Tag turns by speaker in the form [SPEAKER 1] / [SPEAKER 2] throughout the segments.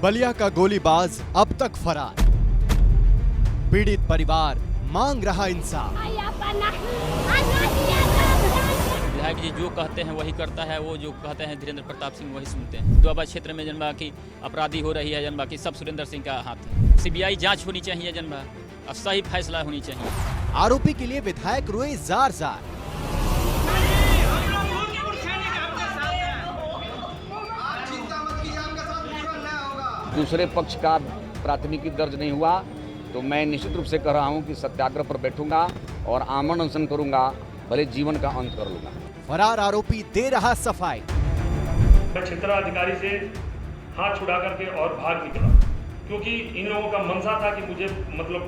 [SPEAKER 1] बलिया का गोलीबाज अब तक फरार, पीड़ित परिवार मांग रहा इंसाफ।
[SPEAKER 2] विधायक जी जो कहते हैं वही करता है, वो जो कहते हैं धीरेन्द्र प्रताप सिंह वही सुनते हैं। दुआबा क्षेत्र में जनबा की अपराधी हो रही है, जनबा की सब सुरेंद्र सिंह का हाथ है। सीबीआई जांच होनी चाहिए, जनबा और सही फैसला होनी चाहिए।
[SPEAKER 1] आरोपी के लिए विधायक रोए जार जार।
[SPEAKER 3] दूसरे पक्ष का प्राथमिकी दर्ज नहीं हुआ तो मैं निश्चित रूप से कह रहा हूं कि सत्याग्रह पर बैठूंगा और आमरण अनशन करूंगा, भले जीवन का अंत कर लूंगा।
[SPEAKER 1] फरार आरोपी दे रहा सफाई।
[SPEAKER 4] मैं क्षेत्राधिकारी से हाथ छुड़ा करके और भाग निकला, क्योंकि इन लोगों का मनसा था कि मुझे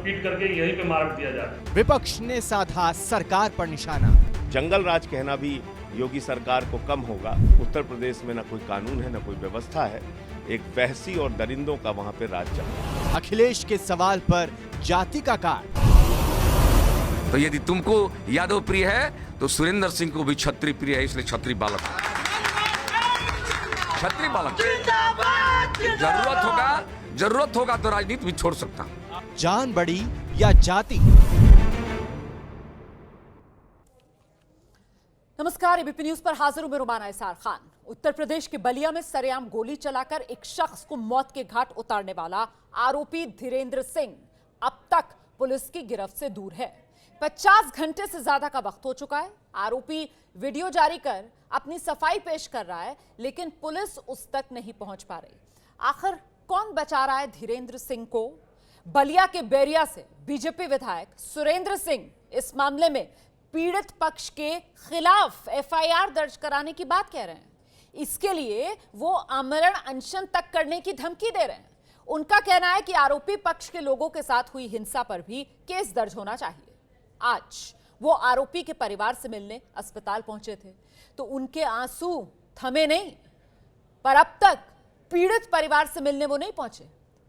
[SPEAKER 4] पीट करके यहीं पे मार दिया जाए।
[SPEAKER 1] विपक्ष ने साधा सरकार पर निशाना।
[SPEAKER 5] जंगल राज कहना भी योगी सरकार को कम होगा। उत्तर प्रदेश में न कोई कानून है, न कोई व्यवस्था है, एक बहसी और दरिंदों का वहां पे राज चल रहा है।
[SPEAKER 1] अखिलेश के सवाल पर जाति का काट।
[SPEAKER 6] तो यदि तुमको यादव प्रिय है तो सुरेंद्र सिंह को भी छत्री प्रिय है, इसलिए छत्री बालक जरूरत होगा तो राजनीति भी छोड़ सकता हूं।
[SPEAKER 1] जान बड़ी या जाति।
[SPEAKER 7] नमस्कार, एबीपी न्यूज पर हाजिर हूं मैं रुमाना इसार खान। उत्तर प्रदेश के बलिया में सरेआम गोली चलाकर एक शख्स को मौत के घाट उतारने वाला आरोपी धीरेन्द्र सिंह अब तक पुलिस की गिरफ्त से दूर है। 50 घंटे से ज्यादा का वक्त हो चुका है। आरोपी वीडियो जारी कर अपनी सफाई पेश कर रहा है, लेकिन पुलिस उस तक नहीं पहुंच पा रही। आखिर कौन बचा रहा है धीरेन्द्र सिंह को? बलिया के बैरिया से बीजेपी विधायक सुरेंद्र सिंह इस मामले में पीड़ित पक्ष के खिलाफ एफआईआर दर्ज कराने की बात कह रहे हैं। इसके लिए वो आमरण अनशन तक करने की धमकी दे रहे हैं। उनका कहना है कि आरोपी पक्ष के लोगों के साथ हुई हिंसा पर भी केस दर्ज होना चाहिए। आज वो आरोपी के परिवार से मिलने अस्पताल पहुंचे थे तो उनके आंसू थमे नहीं, पर अब तक पीड़ित परिवार से मिलने वो नहीं पहुंचे।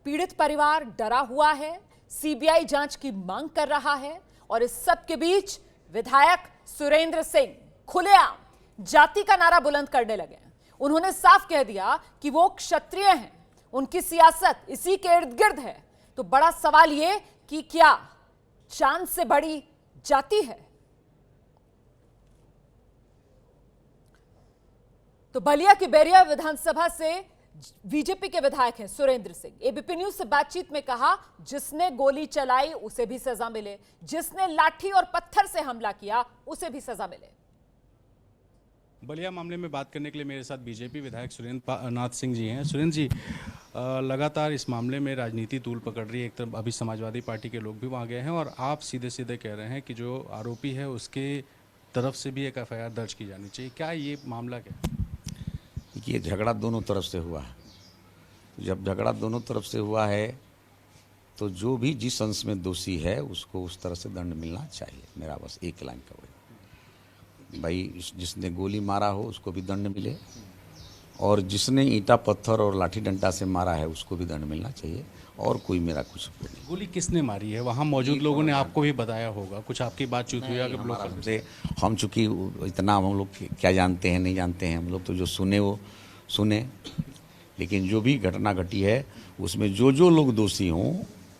[SPEAKER 7] पीड़ित परिवार डरा हुआ है, सीबीआई जांच की मांग कर रहा है और इस सब के बीच विधायक सुरेंद्र सिंह खुलेआम जाति का नारा बुलंद करने लगे। उन्होंने साफ कह दिया कि वो क्षत्रिय हैं, उनकी सियासत इसी के इर्द गिर्द है। तो बड़ा सवाल ये कि क्या चांद से बड़ी जाति है? तो बलिया की बैरिया विधानसभा से बीजेपी के विधायक हैं सुरेंद्र सिंह। एबीपी न्यूज से बातचीत में कहा, जिसने गोली चलाई उसे भी सजा मिले, जिसने लाठी और पत्थर से हमला किया उसे भी सजा मिले।
[SPEAKER 8] बलिया मामले में बात करने के लिए मेरे साथ बीजेपी विधायक सुरेंद्र नाथ सिंह जी हैं। सुरेंद्र जी, लगातार इस मामले में राजनीति तूल पकड़ रही है। एक तरफ अभी समाजवादी पार्टी के लोग भी वहाँ गए हैं और आप सीधे सीधे कह रहे हैं कि जो आरोपी है उसके तरफ से भी एक एफआईआर दर्ज की जानी चाहिए। क्या ये मामला क्या?
[SPEAKER 3] ये झगड़ा दोनों तरफ से हुआ है। जब झगड़ा दोनों तरफ से हुआ है तो जो भी जिस अंश में दोषी है उसको उस तरह से दंड मिलना चाहिए। मेरा बस एक लाइन का वही भाई, जिसने गोली मारा हो उसको भी दंड मिले और जिसने ईंटा पत्थर और लाठी डंडा से मारा है उसको भी दंड मिलना चाहिए। और कोई मेरा कुछ नहीं।
[SPEAKER 8] गोली किसने मारी है? वहाँ मौजूद लोगों ने आपको भी बताया होगा, कुछ आपकी बातचीत हुई है?
[SPEAKER 3] हम चूँकि इतना हम लोग क्या जानते हैं नहीं जानते हैं, हम लोग तो जो सुने वो सुने, लेकिन जो भी घटना घटी है उसमें जो जो लोग दोषी हों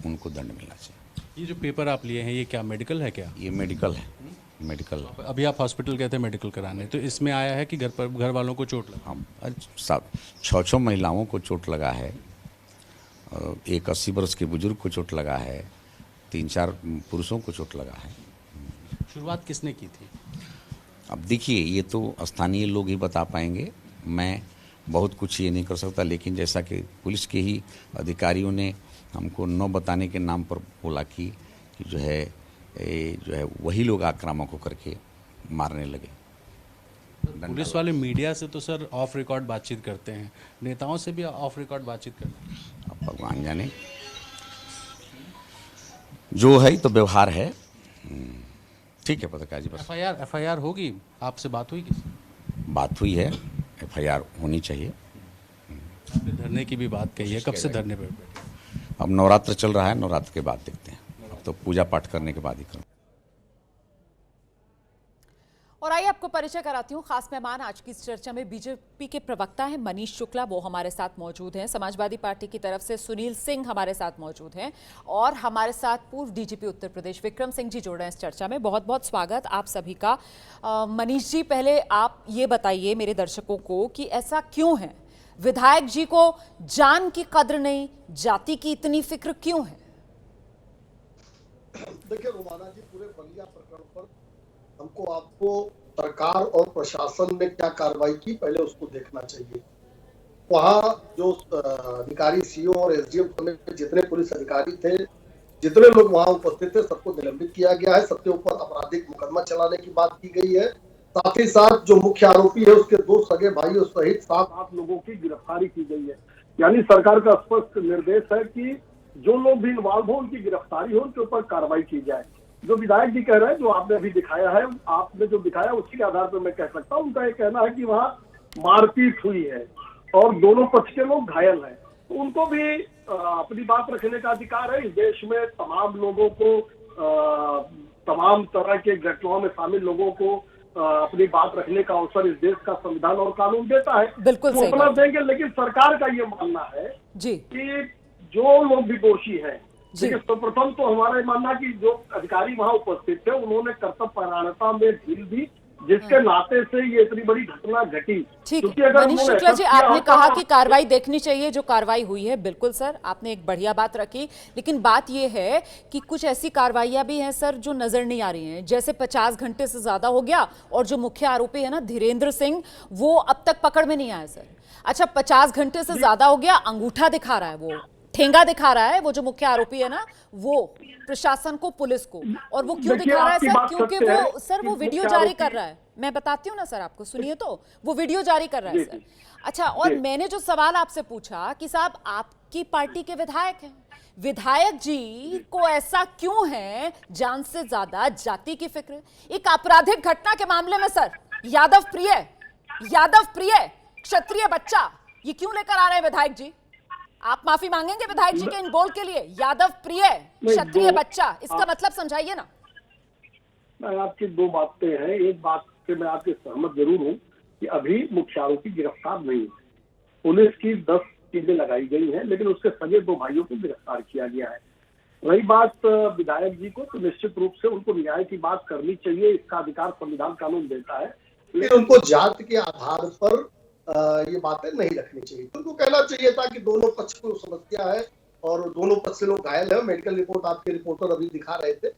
[SPEAKER 3] उनको दंड मिलना चाहिए।
[SPEAKER 8] ये जो पेपर आप लिए हैं ये क्या मेडिकल है? क्या ये
[SPEAKER 3] मेडिकल है? मेडिकल।
[SPEAKER 8] अभी आप हॉस्पिटल गए थे मेडिकल कराने, तो इसमें आया है कि घर वालों को चोट लगा?
[SPEAKER 3] हम 6 महिलाओं को चोट लगा है, एक 80 वर्ष के बुजुर्ग को चोट लगा है, 3-4 पुरुषों को चोट लगा है।
[SPEAKER 8] शुरुआत किसने की थी?
[SPEAKER 3] अब देखिए, ये तो स्थानीय लोग ही बता पाएंगे, मैं बहुत कुछ ये नहीं कर सकता। लेकिन जैसा कि पुलिस के ही अधिकारियों ने हमको न बताने के नाम पर बोला कि जो है वही लोग आक्रामक होकर के मारने लगे।
[SPEAKER 8] पुलिस वाले मीडिया से तो सर ऑफ रिकॉर्ड बातचीत करते हैं, नेताओं से भी ऑफ रिकॉर्ड बातचीत करते हैं।
[SPEAKER 3] अब भगवान जाने, जो है तो व्यवहार है। ठीक है पत्रकार जी, बस
[SPEAKER 8] एफआईआर होगी। आपसे बात हुई?
[SPEAKER 3] बात हुई है, एफआईआर होनी चाहिए।
[SPEAKER 8] धरने की भी बात कही है, कब से धरने पर बैठे?
[SPEAKER 3] अब नवरात्र चल रहा है, नवरात्र के बाद देखते हैं। अब तो पूजा पाठ करने के बाद ही करूँ।
[SPEAKER 7] और आइए आपको परिचय कराती हूँ। खास मेहमान आज की इस चर्चा में बीजेपी के प्रवक्ता हैं मनीष शुक्ला, वो हमारे साथ मौजूद हैं। समाजवादी पार्टी की तरफ से सुनील सिंह हमारे साथ मौजूद हैं और हमारे साथ पूर्व डीजीपी उत्तर प्रदेश विक्रम सिंह जी जुड़ रहे हैं इस चर्चा में। बहुत बहुत स्वागत आप सभी का। मनीष जी, पहले आप ये बताइए मेरे दर्शकों को कि ऐसा क्यों है, विधायक जी को जान की कद्र नहीं, जाति की इतनी फिक्र क्यों है?
[SPEAKER 9] देखिए रोमाना जी, पूरे बलिया प्रकरण पर हमको आपको सरकार और प्रशासन ने क्या कार्रवाई की पहले उसको देखना चाहिए। वहाँ जो अधिकारी सीओ और एसडीएम समेत जितने पुलिस अधिकारी थे, जितने लोग वहाँ उपस्थित थे, सबको निलंबित किया गया है। सबके ऊपर आपराधिक मुकदमा चलाने की बात की गई है। साथ ही साथ जो मुख्य आरोपी है उसके 2 सगे भाइयों सहित 7-8 लोगों की गिरफ्तारी की गई है। यानी सरकार का स्पष्ट निर्देश है कि जो लोग भी इन्वॉल्व हो उनकी गिरफ्तारी हो, उनके ऊपर कार्रवाई की जाए। जो विधायक जी कह रहे हैं, जो आपने अभी दिखाया है, आपने जो दिखाया उसी के आधार पर मैं कह सकता हूँ। उनका ये कहना है कि वहाँ मारपीट हुई है और दोनों पक्ष के लोग घायल हैं, तो उनको भी अपनी बात रखने का अधिकार है। इस देश में तमाम लोगों को, तमाम तरह के घटनाओं में शामिल लोगों को अपनी बात रखने का अवसर इस देश का संविधान और कानून देता है।
[SPEAKER 7] बिल्कुल सही
[SPEAKER 9] अपना देंगे, लेकिन सरकार का ये मानना है
[SPEAKER 7] जी
[SPEAKER 9] कि जो लोग भी दोषी हैं, देखिए सर्वप्रथम तो हमारा मानना कि जो अधिकारी वहां उपस्थित थे उन्होंने कर्तव्य परायणता में ढील दी, जिसके नाते से ये इतनी बड़ी घटना घटी।
[SPEAKER 7] ठीक है मनीष शुक्ला जी, आपने कहा कि कार्रवाई देखनी चाहिए, जो कार्रवाई हुई है बिल्कुल सर, आपने एक बढ़िया बात रखी। लेकिन बात ये है कि कुछ ऐसी कार्रवाइयां भी हैं सर जो नजर नहीं आ रही हैं, जैसे 50 घंटे से ज्यादा हो गया और जो मुख्य आरोपी है ना धीरेंद्र सिंह, वो अब तक पकड़ में नहीं आया सर। अच्छा, 50 घंटे से ज्यादा हो गया, अंगूठा दिखा रहा है, वो ठेंगा दिखा रहा है, वो जो मुख्य आरोपी है ना, वो प्रशासन को, पुलिस को। और वो क्यों दिखा रहा है सर? क्योंकि वो सर वो वीडियो जारी कर रहा है। मैं बताती हूँ ना सर आपको, सुनिए तो, वो वीडियो जारी कर रहा है सर। अच्छा, और मैंने जो सवाल आपसे पूछा कि साहब आपकी पार्टी के विधायक हैं, विधायक जी को ऐसा क्यों है जान से ज्यादा जाति की फिक्र? एक आपराधिक घटना के मामले में सर यादव प्रिय क्षत्रिय बच्चा, ये क्यों लेकर आ रहे हैं विधायक जी? आप माफी मांगेंगे विधायक जी के इन बोल के लिए? यादव प्रिय क्षत्रिय बच्चा, इसका मतलब समझाइए ना।
[SPEAKER 9] मैं आपकी 2 बातें हैं। एक बात से मैं आपके सहमत जरूर हूं कि अभी मुख्य आरोपी गिरफ्तार नहीं है। पुलिस की 10 चीजें लगाई गई हैं, लेकिन उसके सगे 2 भाइयों को गिरफ्तार किया गया है। रही बात विधायक जी को, तो निश्चित रूप से उनको न्याय की बात करनी चाहिए, इसका अधिकार संविधान कानून देता है, लेकिन उनको जात के आधार पर ये बातें नहीं रखनी चाहिए। उनको कहना चाहिए था कि दोनों पक्ष को समस्या है और दोनों पक्ष से लोग घायल है। मेडिकल रिपोर्ट आपके रिपोर्टर अभी दिखा रहे थे,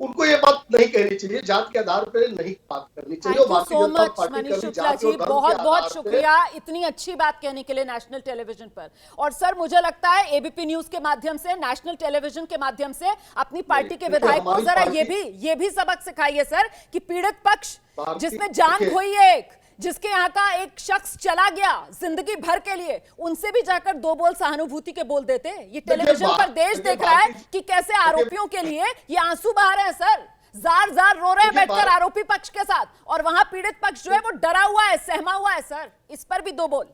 [SPEAKER 9] उनको ये बात नहीं कहनी चाहिए, जात के आधार पर नहीं बात करनी चाहिए।
[SPEAKER 7] Thank you so much Manish Shukla ji, बहुत बहुत शुक्रिया इतनी अच्छी बात कहने के लिए नेशनल टेलीविजन पर। और सर मुझे लगता है एबीपी न्यूज के माध्यम से, नेशनल टेलीविजन के माध्यम से अपनी पार्टी के विधायक को जरा ये भी सबक सिखाइए सर कि पीड़ित पक्ष जिसने जान खोई है, जिसके यहाँ का एक शख्स चला गया जिंदगी भर के लिए, उनसे भी जाकर 2 बोल सहानुभूति के बोल देते। ये टेलीविजन पर देश देख रहा है कि कैसे आरोपियों के लिए ये आंसू बहा रहे हैं सर, जार जार रो रहे हैं बैठकर आरोपी पक्ष के साथ, और वहां पीड़ित पक्ष जो है वो डरा हुआ है, सहमा हुआ है सर। इस पर भी 2 बोल।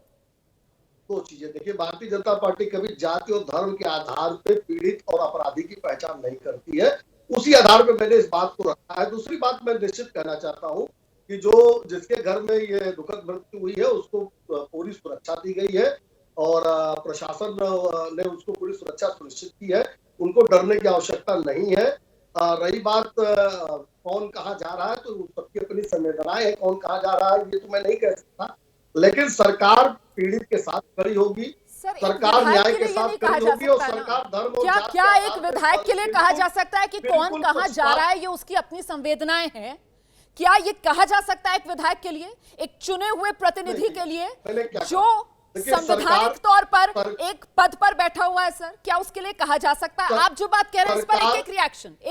[SPEAKER 9] 2 चीजें देखिए, भारतीय जनता पार्टी कभी जाति और धर्म के आधार पर पीड़ित और अपराधी की पहचान नहीं करती है, उसी आधार पर मैंने इस बात को रखा है। दूसरी बात मैं निश्चित कहना चाहता हूँ कि जिसके घर में ये दुखद मृत्यु हुई है उसको पूरी सुरक्षा दी गई है और प्रशासन ने उसको पूरी सुरक्षा सुनिश्चित की है, उनको डरने की आवश्यकता नहीं है। रही बात कौन कहाँ जा रहा है, तो सबकी अपनी संवेदनाएं है, कौन कहाँ जा रहा है ये तो मैं नहीं कह सकता, लेकिन सरकार पीड़ित के साथ खड़ी होगी, सरकार न्याय के साथ खड़ी होगी और सरकार धर्म और
[SPEAKER 7] क्या एक विधायक के लिए कहा जा सकता है कि कौन कहाँ जा रहा है ये उसकी अपनी संवेदनाएं हैं? क्या ये कहा जा सकता है एक विधायक के लिए, एक चुने हुए प्रतिनिधि के लिए जो संवैधानिक तौर पर एक पद पर बैठा हुआ है सर, क्या उसके लिए कहा जा सकता है? आप जो बात कह रहे हैं इस पर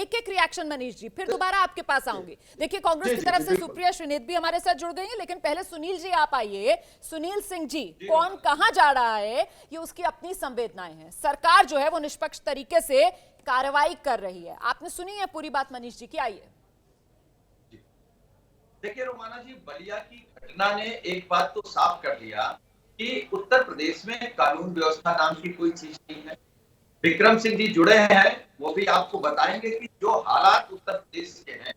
[SPEAKER 7] एक रिएक्शन मनीष जी, फिर दोबारा आपके पास आऊंगी। देखिए कांग्रेस की तरफ से सुप्रिया श्रीनेत भी हमारे साथ जुड़ गई है, लेकिन पहले सुनील जी आप आइए। सुनील सिंह जी, कौन कहां जा रहा है ये उसकी अपनी संवेदनाएं हैं, सरकार जो है वो निष्पक्ष तरीके से कार्रवाई कर रही है। आपने सुनी है पूरी बात मनीष जी की, आइए।
[SPEAKER 10] देखिए रोमाना जी, बलिया की घटना ने एक बात तो साफ कर दिया कि उत्तर प्रदेश में कानून व्यवस्था नाम की कोई चीज नहीं है। विक्रम सिंह जी जुड़े हैं, वो भी आपको बताएंगे कि जो हालात उत्तर प्रदेश के हैं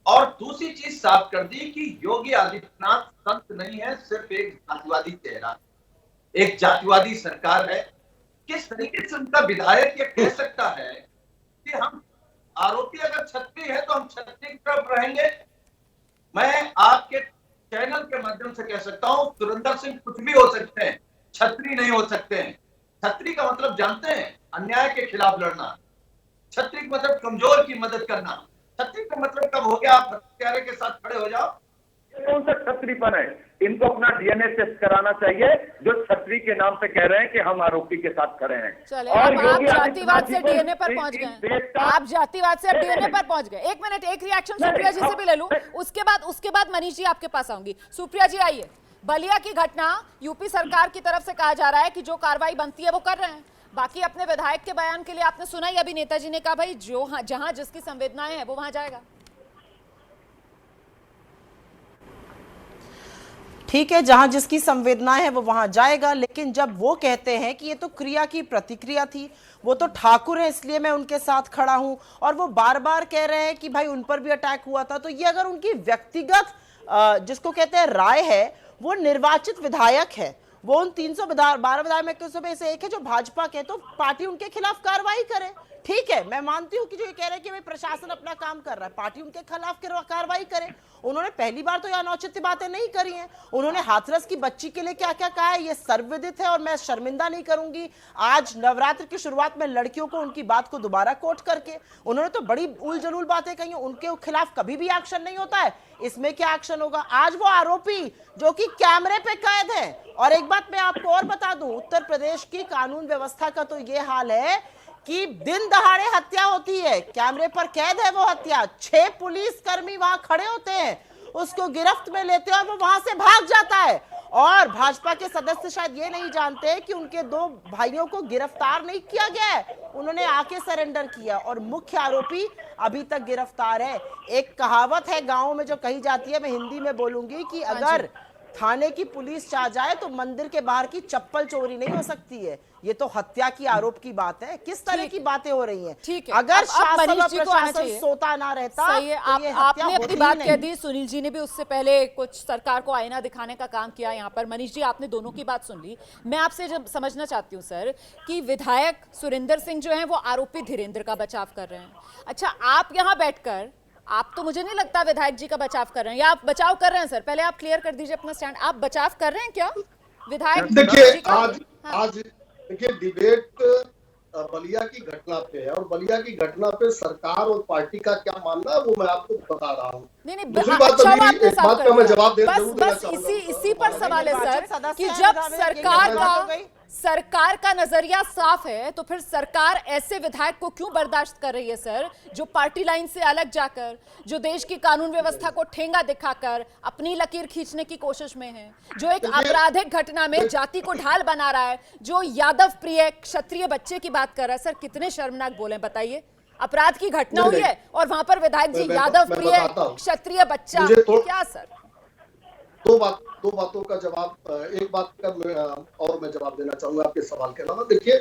[SPEAKER 10] और दूसरी चीज साफ कर दी कि योगी आदित्यनाथ संत नहीं है, सिर्फ एक जातिवादी चेहरा, एक जातिवादी सरकार है। किस तरीके से उनका विधायक ये कह सकता है कि हम आरोपी अगर छत्री है तो हम छत्री की तरफ रहेंगे? मैं आपके चैनल के माध्यम से कह सकता हूं, सुरेंद्र सिंह कुछ भी हो सकते हैं, छत्री नहीं हो सकते हैं। छत्री का मतलब जानते हैं? अन्याय के खिलाफ लड़ना। छत्री का मतलब कमजोर की मदद करना। छत्री का मतलब कब हो गया आप हत्यारे के साथ खड़े हो जाओ?
[SPEAKER 11] कौन सा छत्रीपन है? इनको अपना डीएनए टेस्ट कराना चाहिए, जो छत्री के नाम से कह रहे हैं कि हम आरोपी के साथ खड़े हैं।
[SPEAKER 7] चले, अब आप जातिवाद से डीएनए पर पहुंच गए। आप जातिवाद से डीएनए पर पहुंच गए। एक मिनट, एक रिएक्शन सुप्रिया जी से भी ले लूं, उसके बाद मनीष जी आपके पास आऊंगी। सुप्रिया जी आइए। बलिया की घटना, यूपी सरकार की तरफ से कहा जा रहा है कि जो कार्रवाई बनती है वो कर रहे हैं। बाकी अपने विधायक के बयान के लिए आपने सुना ही, अभी नेताजी ने कहा भाई जो जहां जिसकी संवेदनाएं हैं वो वहां जाएगा।
[SPEAKER 12] ठीक है, जहां जिसकी संवेदनाएं है वो वहां जाएगा, लेकिन जब वो कहते हैं कि ये तो क्रिया की प्रतिक्रिया थी, वो तो ठाकुर है इसलिए मैं उनके साथ खड़ा हूं, और वो बार बार कह रहे हैं कि भाई उन पर भी अटैक हुआ था, तो ये अगर उनकी व्यक्तिगत जिसको कहते हैं राय है, वो निर्वाचित विधायक है, वो उन 312 विधायकों में से एक है जो भाजपा के, तो पार्टी उनके खिलाफ कार्रवाई करे। ठीक है, मैं मानती हूं कि जो ये कह रहे हैं कि भाई प्रशासन अपना काम कर रहा है, पार्टी उनके खिलाफ कार्रवाई करे। उन्होंने पहली बार तो ये अनौचित्य बातें नहीं करी हैं। उन्होंने हाथरस की बच्ची के लिए क्या क्या कहा है ये सर्वविदित है, और मैं शर्मिंदा नहीं करूंगी आज नवरात्र की शुरुआत में लड़कियों को उनकी बात को दोबारा कोट करके। उन्होंने तो बड़ी उल जलूल बातें कही, उनके खिलाफ कभी भी एक्शन नहीं होता है, इसमें क्या एक्शन होगा? आज वो आरोपी जो कि कैमरे पे कैद है, और एक बात मैं आपको और बता दूं, उत्तर प्रदेश की कानून व्यवस्था का तो ये हाल है कि दिन दहाड़े हत्या होती है, कैमरे पर कैद है वो हत्या, 6 पुलिसकर्मी वहां खड़े होते हैं, उसको गिरफ्त में लेते हैं और वो वहां से भाग जाता है। और भाजपा के सदस्य शायद ये नहीं जानते कि उनके 2 भाइयों को गिरफ्तार नहीं किया गया है, उन्होंने आके सरेंडर किया, और मुख्य आरोपी अभी तक गिरफ्तार है। एक कहावत है गांव में जो कही जाती है, मैं हिंदी में बोलूंगी कि अगर थाने की पुलिस चाह जाए तो मंदिर के बाहर की चप्पल चोरी नहीं हो सकती है। ये तो हत्या की आरोप की बात है, किस तरह की बातें हो रही हैं।
[SPEAKER 7] ठीक है,
[SPEAKER 12] अगर
[SPEAKER 7] शासन
[SPEAKER 12] सोता ना रहता,
[SPEAKER 7] सही है, आपने अपनी बात कह दी। सुनील जी ने भी उससे पहले कुछ सरकार को आईना दिखाने का काम किया यहाँ पर। मनीष जी, आपने दोनों की बात सुन ली। मैं आपसे जब समझना चाहती हूँ सर कि विधायक सुरेंद्र सिंह जो है वो आरोपी धीरेन्द्र का बचाव कर रहे हैं। अच्छा, आप यहाँ बैठकर, आप तो मुझे नहीं लगता विधायक जी का बचाव कर रहे हैं, या आप बचाव कर रहे हैं? सर पहले आप क्लियर कर दीजिए अपना स्टैंड, आप बचाव कर रहे हैं क्या विधायक?
[SPEAKER 9] देखिए आज देखिए डिबेट बलिया की घटना पे है, और बलिया की घटना पे सरकार और पार्टी का क्या मानना है वो मैं आपको बता रहा हूँ।
[SPEAKER 7] नहीं,
[SPEAKER 9] दूसरी बात एक बात का मैं जवाब
[SPEAKER 7] बस इसी पर सवाल है सर कि जब सरकार का नजरिया साफ है तो फिर सरकार ऐसे विधायक को क्यों बर्दाश्त कर रही है सर, जो पार्टी लाइन से अलग जाकर, जो देश की कानून व्यवस्था को ठेंगा दिखाकर अपनी लकीर खींचने की कोशिश में है, जो एक आपराधिक घटना में जाति को ढाल बना रहा है, जो यादव प्रिय क्षत्रिय बच्चे की बात कर रहा है। सर कितने शर्मनाक बोले बताइए। अपराध की घटना हुई है और वहां पर विधायक जी यादव प्रिय क्षत्रिय बच्चा, क्या सर?
[SPEAKER 9] दो बातों का जवाब, एक बात का और मैं जवाब देना चाहूंगा आपके सवाल के अलावा। देखिए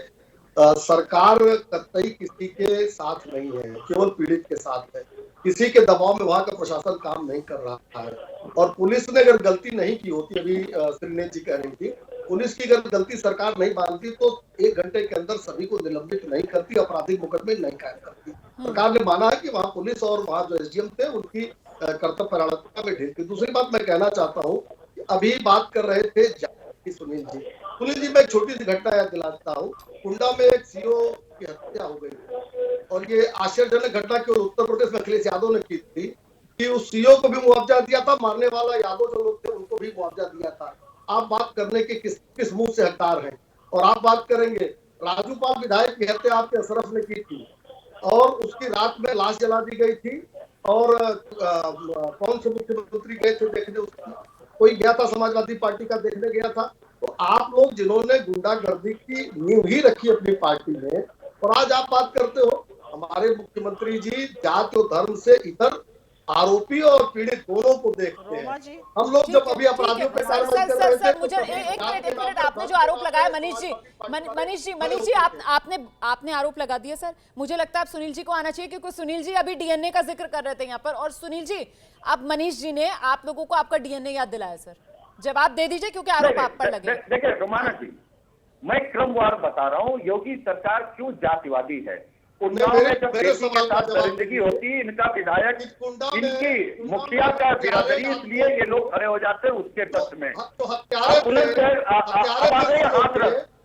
[SPEAKER 9] सरकार कतई किसी के साथ नहीं है, केवल पीड़ित के साथ है। किसी के दबाव में वहां का प्रशासन काम नहीं कर रहा है, और पुलिस ने अगर गलती नहीं की होती, अभी श्रीनेत जी कह रही थी, पुलिस की अगर गलती सरकार नहीं मानती तो 1 घंटे के अंदर सभी को निलंबित नहीं करती, आपराधिक मुकदमे नहीं कायम करती। सरकार ने माना है कि वहाँ पुलिस और वहाँ जो एसडीएम थे उनकी कर्तव्य परायणता में ढील थी। दूसरी बात मैं कहना चाहता हूँ, अभी बात कर रहे थे सुनील जी, मैं एक छोटी सी घटना याद दिलाता हूँ। कुंडा में एक सीओ की हत्या हो गई, और ये आश्चर्यजनक घटना केवल उत्तर प्रदेश में अखिलेश यादव ने की थी कि उस सीओ को भी मुआवजा दिया था, मारने वाला यादव जो लोग थे उनको भी मुआवजा दिया था। आप बात करने के किस मुंह से हकदार हैं? और आप बात करेंगे राजूपाल विधायक की हत्या आपके अशरफ ने की थी, और उसकी रात में लाश जला दी गई थी, और कौन से मुख्यमंत्री गए थे देखने? उसकी कोई गया था, समाजवादी पार्टी का देखने गया था। तो आप लोग जिन्होंने गुंडागर्दी की नींव ही रखी अपनी पार्टी में, और आज आप बात करते हो हमारे मुख्यमंत्री जी जाति और धर्म से इधर आरोपी और पीड़ित दोनों को देखते हैं। हम लोग जब अभी अपराधियों पे कार्रवाई कर रहे थे,
[SPEAKER 7] सर मुझे एक मिनट आपने जो आरोप लगाया मनीष जी आपने आरोप लगा दिया सर। मुझे लगता है अब सुनील जी को आना चाहिए, क्योंकि सुनील जी अभी डीएनए का जिक्र कर रहे थे यहाँ पर। और सुनील जी, अब मनीष जी ने आप लोगों को आपका डीएनए याद दिलाया सर, जवाब दे दीजिए क्योंकि आरोप आप पर लगे।
[SPEAKER 11] देखिए रोमाना जी, मैं क्रमवार बता रहा हूँ योगी सरकार क्यों जातिवादी है। उन्नाव में जब बेटी के साथ दरिंदगी होती, इनका विधायक, इनकी मुखिया का बिरादरी, इसलिए ये लोग खड़े हो जाते हैं उसके तत्व में।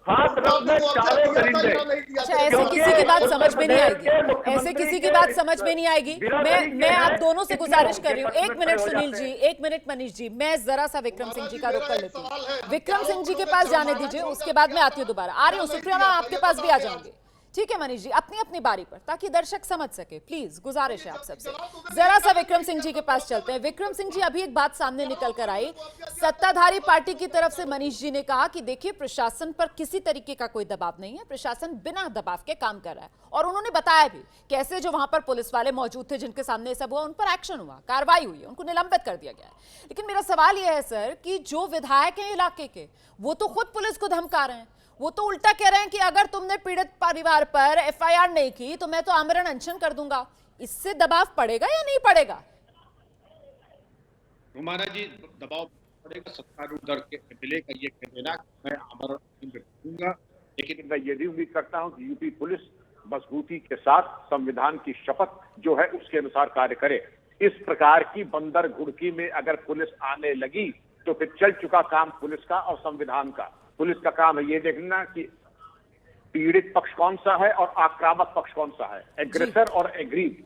[SPEAKER 11] हाथ रखने चारे दरिंदे।
[SPEAKER 7] ऐसे किसी की बात समझ में नहीं आएगी, ऐसे किसी की बात समझ में नहीं आएगी। मैं आप दोनों से गुजारिश कर रही हूँ, एक मिनट सुनील जी, एक मिनट मनीष जी, मैं जरा सा विक्रम सिंह जी का रुख कर लेती हूँ। विक्रम सिंह जी के पास जाने दीजिए, उसके बाद मैं आती हूँ दोबारा। आ रही हूँ सुप्रिया मैम, आपके पास भी आ जाऊंगी। ठीक है मनीष जी, अपनी अपनी बारी पर, ताकि दर्शक समझ सके। प्लीज गुजारिश है आप सबसे, जरा सा विक्रम सिंह जी के पास चलते हैं। विक्रम सिंह जी, अभी एक बात सामने निकल कर आई, सत्ताधारी पार्टी की तरफ से मनीष जी ने कहा कि देखिए प्रशासन पर किसी तरीके का कोई दबाव नहीं है, प्रशासन बिना दबाव के काम कर रहा है। और उन्होंने बताया भी कैसे जो वहां पर पुलिस वाले मौजूद थे जिनके सामने सब हुआ, उन पर एक्शन हुआ, कार्रवाई हुई है, उनको निलंबित कर दिया गया है। लेकिन मेरा सवाल यह है सर कि जो विधायक हैं इलाके के, वो तो खुद पुलिस को धमका रहे हैं, वो तो उल्टा कह रहे हैं कि अगर तुमने पीड़ित परिवार पर एफआईआर नहीं की तो मैं तो आमरण अनशन कर दूंगा। इससे दबाव पड़ेगा या नहीं पड़ेगा?
[SPEAKER 13] हमारा जी दबाव पड़ेगा, सत्तारूढ़ दल के एमएलए का ये कह देना मैं आमरण अनशन करूंगा।
[SPEAKER 5] लेकिन मैं ये भी उम्मीद करता हूं कि यूपी पुलिस मजबूती के साथ संविधान की शपथ जो है उसके अनुसार कार्य करे। इस प्रकार की बंदर घुड़की में अगर पुलिस आने लगी तो फिर चल चुका काम पुलिस का और संविधान का। पुलिस का काम है ये देखना कि पीड़ित पक्ष कौन सा है और आक्रामक पक्ष कौन सा है। एग्रेसर और एग्रीव,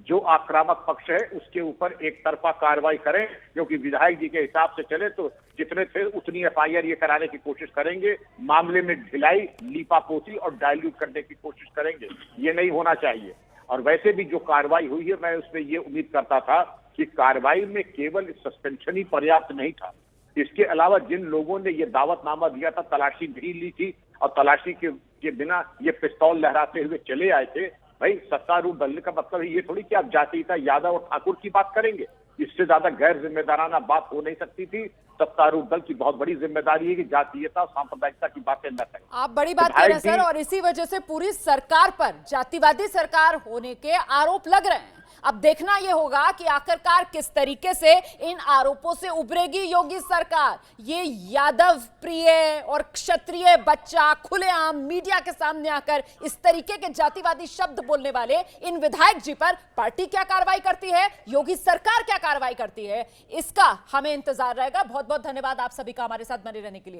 [SPEAKER 5] जो आक्रामक पक्ष है उसके ऊपर एक तरफा कार्रवाई करें, क्योंकि विधायक जी के हिसाब से चले तो जितने थे उतनी एफआईआर ये कराने की कोशिश करेंगे, मामले में ढिलाई, लीपापोती और डाइल्यूट करने की कोशिश करेंगे। ये नहीं होना चाहिए। और वैसे भी जो कार्रवाई हुई है, मैं उसमें ये उम्मीद करता था कि कार्रवाई में केवल सस्पेंशन ही पर्याप्त नहीं था, इसके अलावा जिन लोगों ने ये दावतनामा दिया था, तलाशी भी ली थी और तलाशी के बिना ये पिस्तौल लहराते हुए चले आए थे। भाई सत्तारूढ़ दल का मतलब ये थोड़ी कि आप जातीयता यादव और ठाकुर की बात करेंगे, इससे ज्यादा गैर जिम्मेदाराना बात हो नहीं सकती थी। सत्तारूढ़ दल की बहुत बड़ी जिम्मेदारी है कि जातीयता सांप्रदायिकता की बातें न करें।
[SPEAKER 7] आप बड़ी बात कह रहे हैं सर, और इसी वजह से पूरी सरकार पर जातिवादी सरकार होने के आरोप लग रहे हैं। अब देखना यह होगा कि आखिरकार किस तरीके से इन आरोपों से उभरेगी योगी सरकार। ये यादव प्रिय और क्षत्रिय बच्चा खुलेआम मीडिया के सामने आकर इस तरीके के जातिवादी शब्द बोलने वाले इन विधायक जी पर पार्टी क्या कार्रवाई करती है, योगी सरकार क्या कार्रवाई करती है, इसका हमें इंतजार रहेगा। बहुत बहुत धन्यवाद आप सभी का हमारे साथ बने रहने के लिए।